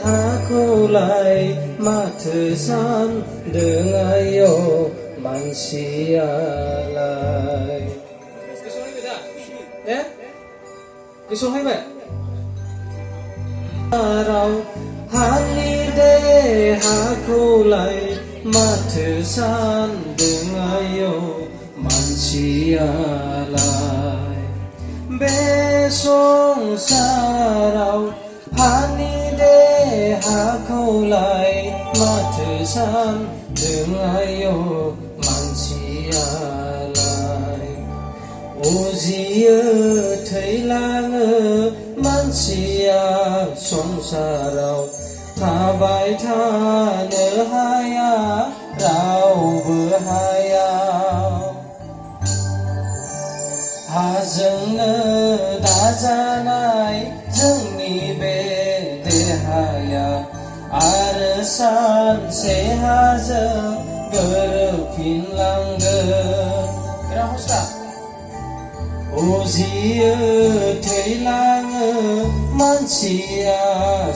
हाखौलाय माथो सानदों मानसियालाय गोसोहायबाय राव हानि देहाखौलाय माथो सानदों मानसियालाय बे संसाराव हानि देहाखौलाय माथो सानदों मानसियालाय उजियो थैलाङो मानसिया संसाराव थाबाय थानो हाया रावबो हाया हाजोंनो दाजानाय जोंनि बे देहाया आरो सानसे हाजों गोरोबफिनलांगोन उजियो थैलाङो मानसिया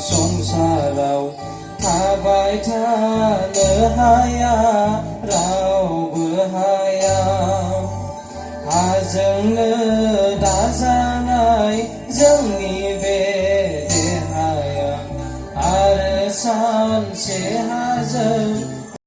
संसाराव थाबाय थानो हाया